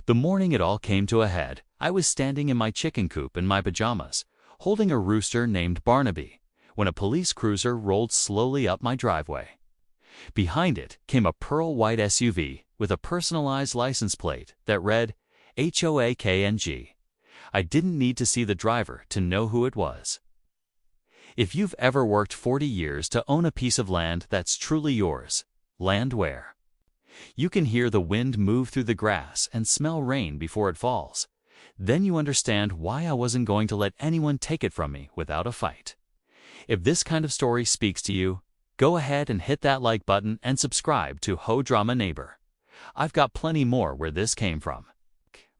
The morning it all came to a head, I was standing in my chicken coop in my pajamas, holding a rooster named Barnaby, when a police cruiser rolled slowly up my driveway. Behind it came a pearl-white SUV with a personalized license plate that read HOA KNG. I didn't need to see the driver to know who it was. If you've ever worked 40 years to own a piece of land that's truly yours, land where you can hear the wind move through the grass and smell rain before it falls, then you understand why I wasn't going to let anyone take it from me without a fight. If this kind of story speaks to you, go ahead and hit that like button and subscribe to HOA Drama Neighbor. I've got plenty more where this came from.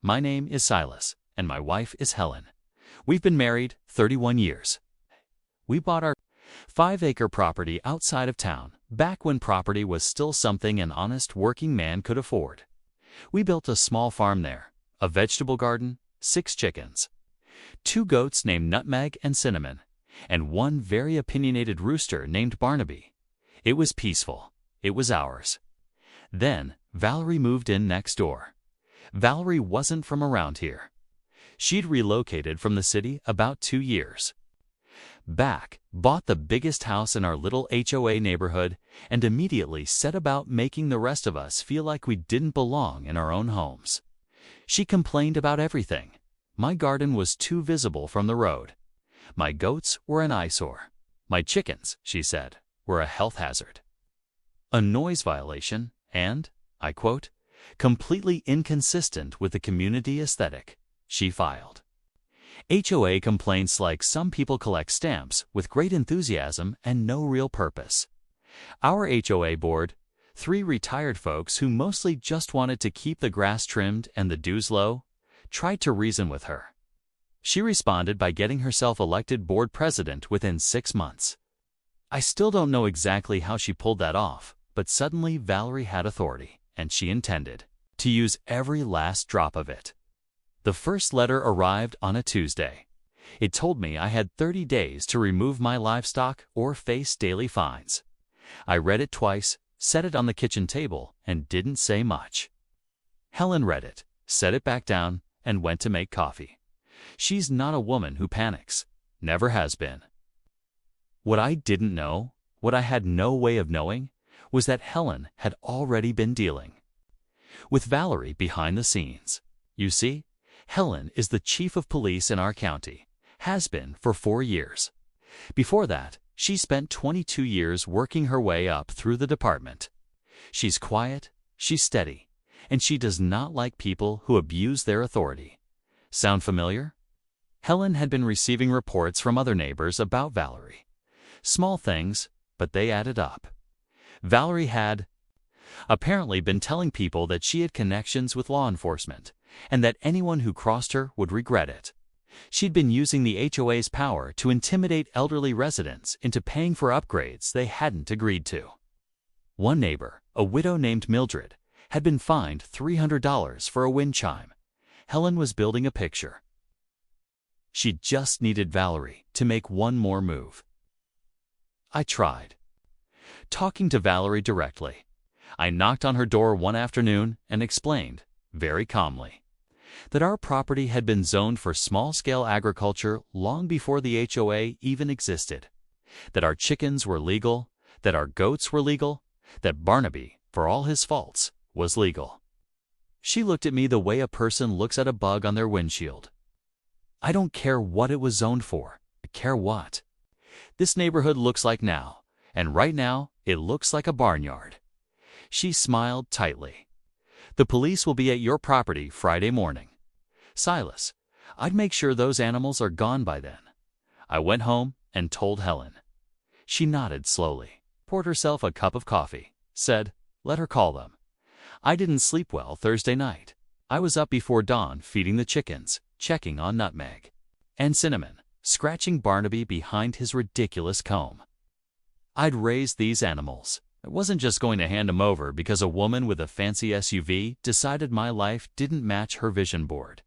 My name is Silas, and my wife is Helen. We've been married 31 years. We bought our 5-acre property outside of town, back when property was still something an honest working man could afford. We built a small farm there, a vegetable garden, 6 chickens, 2 goats named Nutmeg and Cinnamon, and 1 very opinionated rooster named Barnaby. It was peaceful. It was ours. Then Valerie moved in next door. Valerie wasn't from around here. She'd relocated from the city about 2 years back, bought the biggest house in our little HOA neighborhood, and immediately set about making the rest of us feel like we didn't belong in our own homes. She complained about everything. My garden was too visible from the road. My goats were an eyesore. My chickens, she said, were a health hazard, a noise violation, and, I quote, completely inconsistent with the community aesthetic, she filed. HOA complaints like some people collect stamps with great enthusiasm and no real purpose. Our HOA board, 3 retired folks who mostly just wanted to keep the grass trimmed and the dues low, tried to reason with her. She responded by getting herself elected board president within 6 months. I still don't know exactly how she pulled that off, but suddenly Valerie had authority, and she intended to use every last drop of it. The first letter arrived on a Tuesday. It told me I had 30 days to remove my livestock or face daily fines. I read it twice, set it on the kitchen table, and didn't say much. Helen read it, set it back down, and went to make coffee. She's not a woman who panics. Never has been. What I didn't know, what I had no way of knowing, was that Helen had already been dealing with Valerie behind the scenes. You see, Helen is the chief of police in our county, has been for 4 years. Before that, she spent 22 years working her way up through the department. She's quiet, she's steady, and she does not like people who abuse their authority. Sound familiar? Helen had been receiving reports from other neighbors about Valerie. Small things, but they added up. Valerie had apparently been telling people that she had connections with law enforcement, and that anyone who crossed her would regret it. She'd been using the HOA's power to intimidate elderly residents into paying for upgrades they hadn't agreed to. One neighbor, a widow named Mildred, had been fined $300 for a wind chime. Helen was building a picture. She just needed Valerie to make one more move. I tried talking to Valerie directly. I knocked on her door one afternoon and explained, very calmly, that our property had been zoned for small-scale agriculture long before the HOA even existed, that our chickens were legal, that our goats were legal, that Barnaby, for all his faults, was legal. She looked at me the way a person looks at a bug on their windshield. I don't care what it was zoned for. I care what this neighborhood looks like now, and right now it looks like a barnyard. She smiled tightly. The police will be at your property Friday morning. Silas, I'd make sure those animals are gone by then. I went home and told Helen. She nodded slowly, poured herself a cup of coffee, said, let her call them. I didn't sleep well Thursday night. I was up before dawn feeding the chickens, checking on Nutmeg and Cinnamon, scratching Barnaby behind his ridiculous comb. I'd raised these animals. I wasn't just going to hand them over because a woman with a fancy SUV decided my life didn't match her vision board.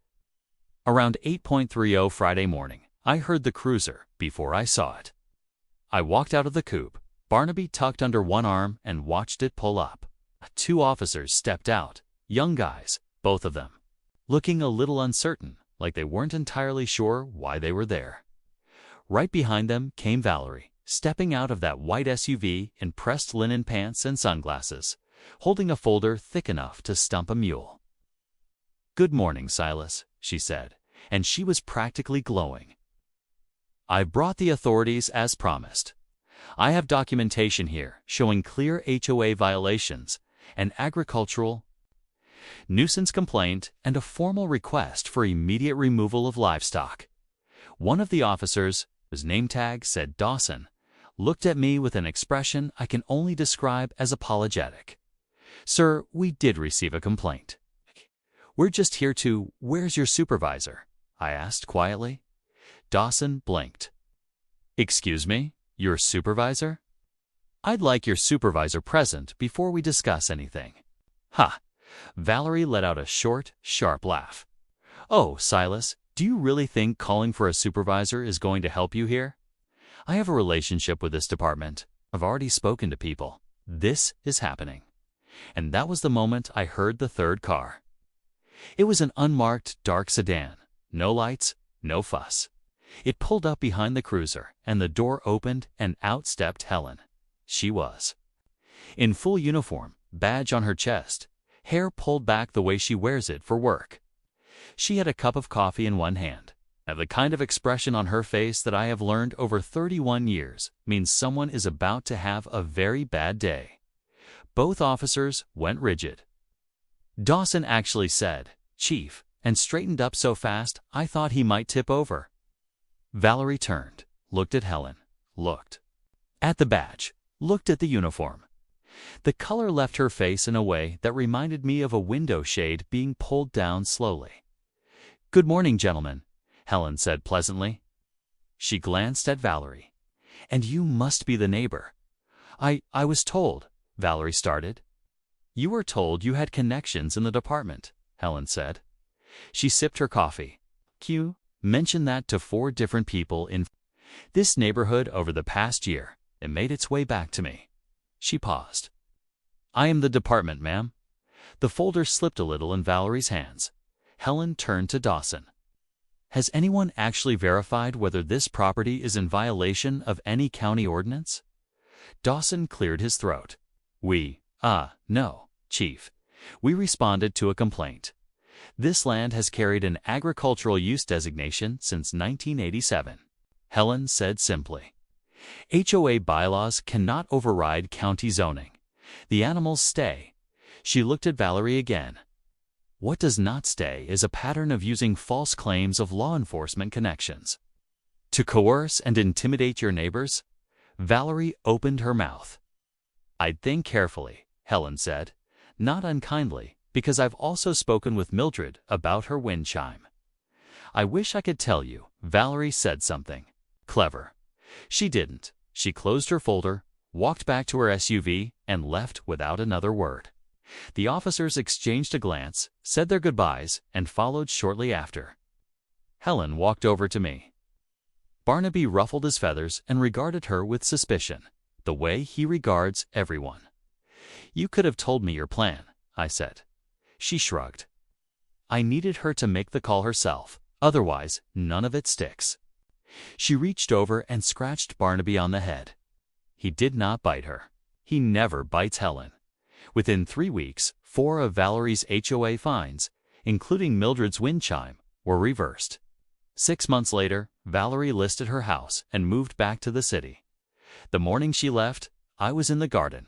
Around 8:30 Friday morning, I heard the cruiser before I saw it. I walked out of the coop, Barnaby tucked under one arm, and watched it pull up. 2 officers stepped out, young guys, both of them. looking a little uncertain, like they weren't entirely sure why they were there. Right behind them came Valerie, stepping out of that white SUV in pressed linen pants and sunglasses, holding a folder thick enough to stump a mule. "Good morning, Silas," she said, and she was practically glowing. "I brought the authorities as promised. I have documentation here showing clear HOA violations, an agricultural nuisance complaint, and a formal request for immediate removal of livestock." One of the officers, whose name tag said Dawson, looked at me with an expression I can only describe as apologetic. "Sir, we did receive a complaint." "We're just here to— Where's your supervisor?" I asked quietly. Dawson blinked. "Excuse me, your supervisor? I'd like your supervisor present before we discuss anything." "Ha!" Valerie let out a short, sharp laugh. "Oh, Silas, do you really think calling for a supervisor is going to help you here? I have a relationship with this department. I've already spoken to people. This is happening." And that was the moment I heard the third car. It was an unmarked, dark sedan. No lights, no fuss. It pulled up behind the cruiser, and the door opened, and out stepped Helen. She was in full uniform, badge on her chest, hair pulled back the way she wears it for work. She had a cup of coffee in one hand, and the kind of expression on her face that I have learned over 31 years means someone is about to have a very bad day. Both officers went rigid. Dawson actually said, "Chief," and straightened up so fast I thought he might tip over. Valerie turned, looked at Helen, looked at the badge, looked at the uniform. The color left her face in a way that reminded me of a window shade being pulled down slowly. "Good morning, gentlemen," Helen said pleasantly. She glanced at Valerie. "And you must be the neighbor." I was told," Valerie started. "You were told you had connections in the department," Helen said. She sipped her coffee. "Q mentioned that to 4 different people in this neighborhood over the past year. It made its way back to me." She paused. "I am the department, ma'am." The folder slipped a little in Valerie's hands. Helen turned to Dawson. "Has anyone actually verified whether this property is in violation of any county ordinance?" Dawson cleared his throat. No, Chief. We responded to a complaint. This land has carried an agricultural use designation since 1987. Helen said simply. HOA bylaws cannot override county zoning. The animals stay." She looked at Valerie again. "What does not stay is a pattern of using false claims of law enforcement connections to coerce and intimidate your neighbors." Valerie opened her mouth. "I'd think carefully," Helen said, not unkindly, because I've also spoken with Mildred about her wind chime. "I wish I could tell you Valerie said something clever. She didn't." She closed her folder, walked back to her SUV, and left without another word. The officers exchanged a glance, said their goodbyes, and followed shortly after. Helen walked over to me. Barnaby ruffled his feathers and regarded her with suspicion, the way he regards everyone. "You could have told me your plan," I said. She shrugged. "I needed her to make the call herself, otherwise none of it sticks." She reached over and scratched Barnaby on the head. He did not bite her. He never bites Helen. Within 3 weeks, 4 of Valerie's HOA fines, including Mildred's wind chime, were reversed. 6 months later, Valerie listed her house and moved back to the city. The morning she left, I was in the garden.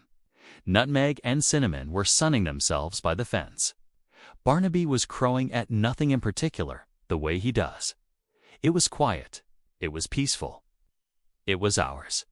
Nutmeg and Cinnamon were sunning themselves by the fence. Barnaby was crowing at nothing in particular, the way he does. It was quiet. It was peaceful. It was ours.